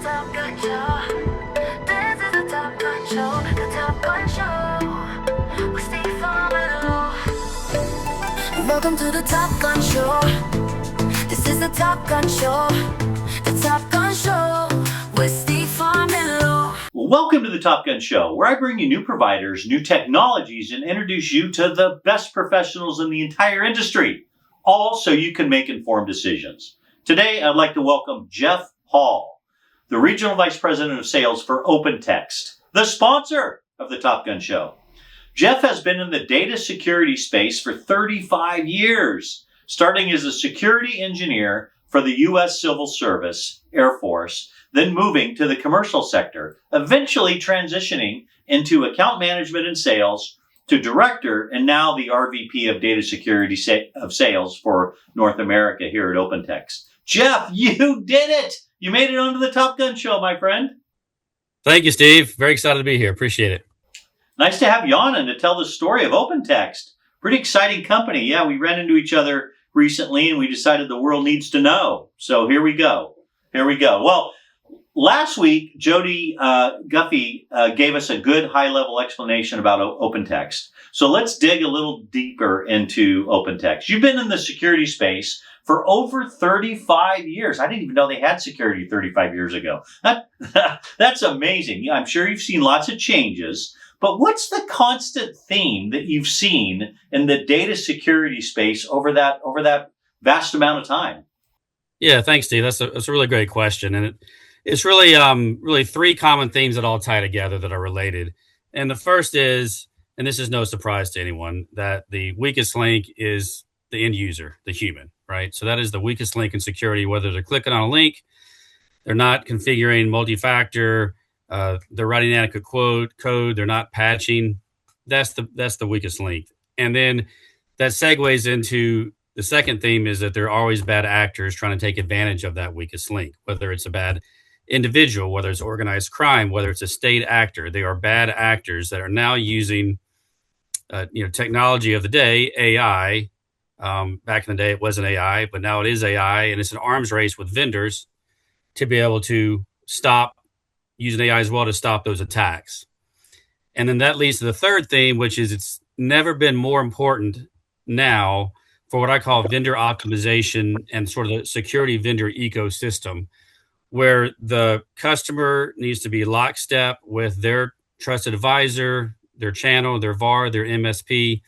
Top Gun Show. This is the Top Gun Show. The Top Gun Show. With Steve Farmer. Welcome to the Top Gun Show. This is the Top Gun Show. The Top Gun Show. With Steve Farmer. Welcome to the Top Gun Show, where I bring you new providers, new technologies, and introduce you to the best professionals in the entire industry, all so you can make informed decisions. Today, I'd like to welcome Jeff Hall, the Regional Vice President of Sales for OpenText, the sponsor of the Top Gun Show. Jeff has been in the data security space for 35 years, starting as a security engineer for the U.S. Civil Service, Air Force, then moving to the commercial sector, eventually transitioning into account management and sales to director and now the RVP of data security of sales for North America here at OpenText. Jeff, you did it! You made it onto the Top Gun Show, my friend. Thank you, Steve. Very excited to be here. Appreciate it. Nice to have you on and to tell the story of OpenText. Pretty exciting company. Yeah, we ran into each other recently and we decided the world needs to know. So here we go. Well, last week, Jody Guffey gave us a good high-level explanation about OpenText. So let's dig a little deeper into OpenText. You've been in the security space for over 35 years. I didn't even know they had security 35 years ago. That's amazing. I'm sure you've seen lots of changes, but what's the constant theme that you've seen in the data security space over that vast amount of time? Yeah, thanks, Steve. That's a really great question. And it's really three common themes that all tie together that are related. And the first is, and this is no surprise to anyone, that the weakest link is the end user, the human, right? So that is the weakest link in security, whether they're clicking on a link, they're not configuring multi-factor, they're writing adequate code, they're not patching. That's the weakest link. And then that segues into the second theme is that there are always bad actors trying to take advantage of that weakest link, whether it's a bad individual, whether it's organized crime, whether it's a state actor. They are bad actors that are now using technology of the day, AI. Back in the day, it wasn't AI, but now it is AI, and it's an arms race with vendors to be able to stop using AI as well to stop those attacks. And then that leads to the third theme, which is it's never been more important now for what I call vendor optimization and sort of the security vendor ecosystem, where the customer needs to be lockstep with their trusted advisor, their channel, their VAR, their MSP,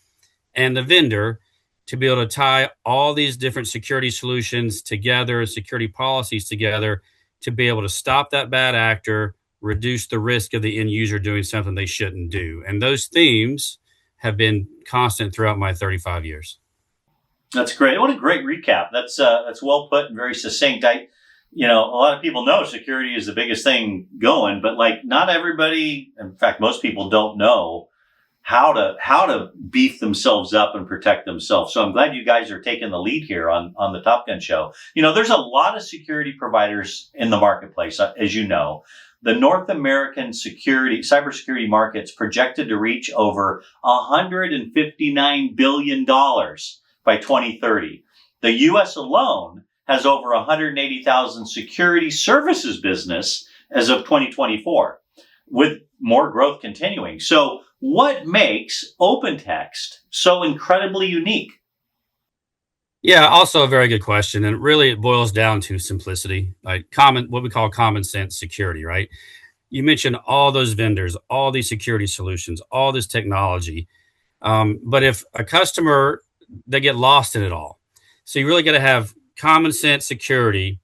and the vendor to be able to tie all these different security solutions together, security policies together, to be able to stop that bad actor, reduce the risk of the end user doing something they shouldn't do. And those themes have been constant throughout my 35 years. That's great. What a great recap. That's well put and very succinct. A lot of people know security is the biggest thing going, but not everybody, in fact, most people don't know how to beef themselves up and protect themselves. So I'm glad you guys are taking the lead here on the Top Gun Show. There's a lot of security providers in the marketplace, as you know. The North American cybersecurity market's projected to reach over $159 billion by 2030. The U.S. alone has over 180,000 security services business as of 2024, with more growth continuing. So what makes OpenText so incredibly unique? Yeah, also a very good question. And really it boils down to simplicity, like what we call common sense security, right? You mentioned all those vendors, all these security solutions, all this technology. But if a customer, they get lost in it all. So you really got to have common sense security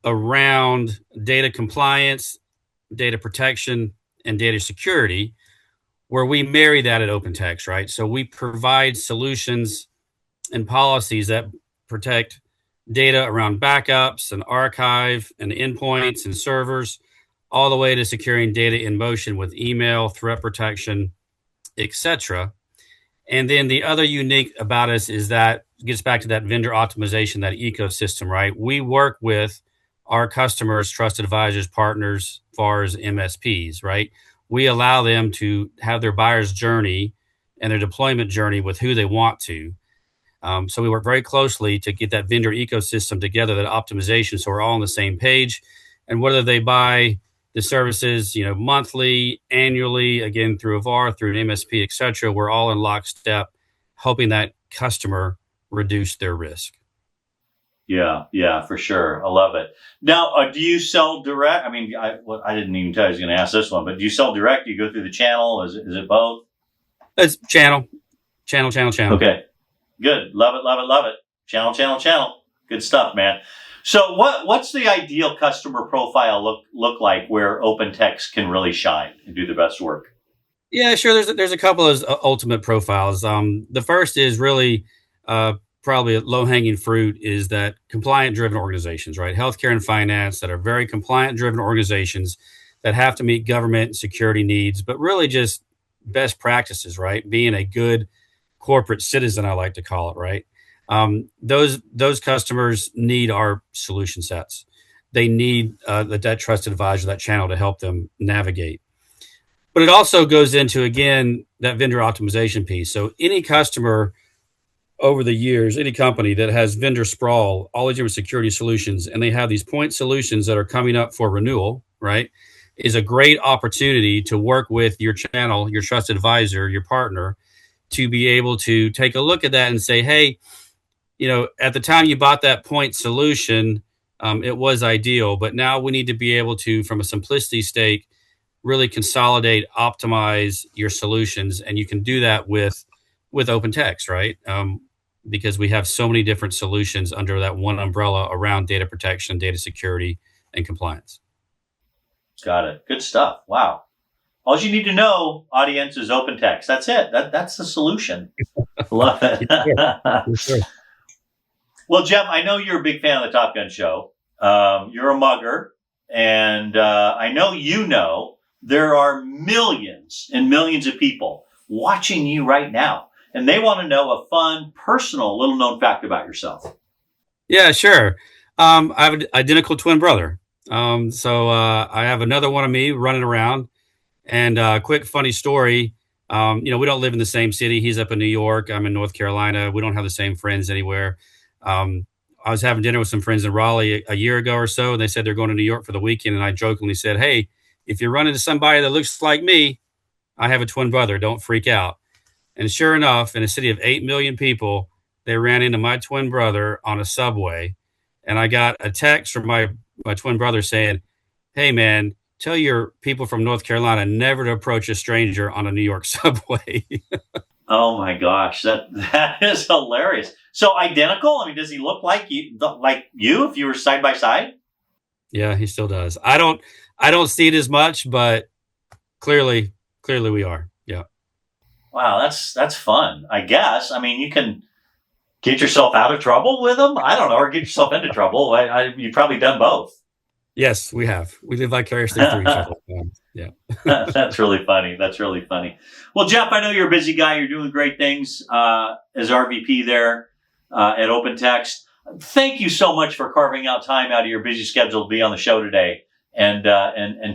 around data compliance, data protection, and data security, where we marry that at OpenText, right? So we provide solutions and policies that protect data around backups and archive and endpoints and servers, all the way to securing data in motion with email, threat protection, etc. And then the other unique about us is that it gets back to that vendor optimization, that ecosystem, right? We work with our customers, trusted advisors, partners, VARs, MSPs, right? We allow them to have their buyer's journey and their deployment journey with who they want to. So we work very closely to get that vendor ecosystem together, that optimization, so we're all on the same page. And whether they buy the services, monthly, annually, again, through a VAR, through an MSP, et cetera, we're all in lockstep, helping that customer reduce their risk. Yeah, for sure. I love it. Now, do you sell direct? I mean, I didn't even tell you I was going to ask this one, but do you sell direct? Do you go through the channel? Is it both? It's channel. Okay, good. Love it. Channel. Good stuff, man. So what's the ideal customer profile look like where OpenText can really shine and do the best work? Yeah, sure. There's a couple of ultimate profiles. The first is really probably a low-hanging fruit is that compliant-driven organizations, right? Healthcare and finance that are very compliant-driven organizations that have to meet government and security needs, but really just best practices, right? Being a good corporate citizen, I like to call it, right? Those customers need our solution sets. They need that trusted advisor, that channel to help them navigate. But it also goes into, again, that vendor optimization piece. So any customer over the years, any company that has vendor sprawl, all these different security solutions, and they have these point solutions that are coming up for renewal, right, is a great opportunity to work with your channel, your trusted advisor, your partner, to be able to take a look at that and say, hey, at the time you bought that point solution, it was ideal, but now we need to be able to, from a simplicity stake, really consolidate, optimize your solutions. And you can do that with OpenText, right? Because we have so many different solutions under that one umbrella around data protection, data security, and compliance. Got it. Good stuff. Wow. All you need to know, audience, is OpenText. That's it. That's the solution. Love it. Sure. Well, Jeff, I know you're a big fan of the Top Gun show. You're a mugger, and I know there are millions and millions of people watching you right now, and they want to know a fun, personal, little-known fact about yourself. Yeah, sure. I have an identical twin brother. So I have another one of me running around. And quick funny story. We don't live in the same city. He's up in New York. I'm in North Carolina. We don't have the same friends anywhere. I was having dinner with some friends in Raleigh a year ago or so, and they said they're going to New York for the weekend. And I jokingly said, hey, if you run into somebody that looks like me, I have a twin brother. Don't freak out. And sure enough, in a city of 8 million people, they ran into my twin brother on a subway. And I got a text from my twin brother saying, hey, man, tell your people from North Carolina never to approach a stranger on a New York subway. Oh my gosh, that is hilarious. So identical? I mean, does he look like you if you were side by side? Yeah, he still does. I don't see it as much, but clearly we are. Yeah. Wow, that's fun. I guess. I mean, you can get yourself out of trouble with him. I don't know, or get yourself into trouble. You've probably done both. Yes, we have. We live vicariously through each other. Yeah. That's really funny. Well, Jeff, I know you're a busy guy. You're doing great things as RVP there at OpenText. Thank you so much for carving out time out of your busy schedule to be on the show today and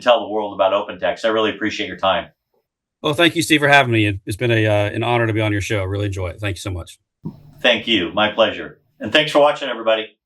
tell the world about OpenText. I really appreciate your time. Well, thank you, Steve, for having me. It's been an honor to be on your show. Really enjoy it. Thank you so much. Thank you. My pleasure. And thanks for watching, everybody.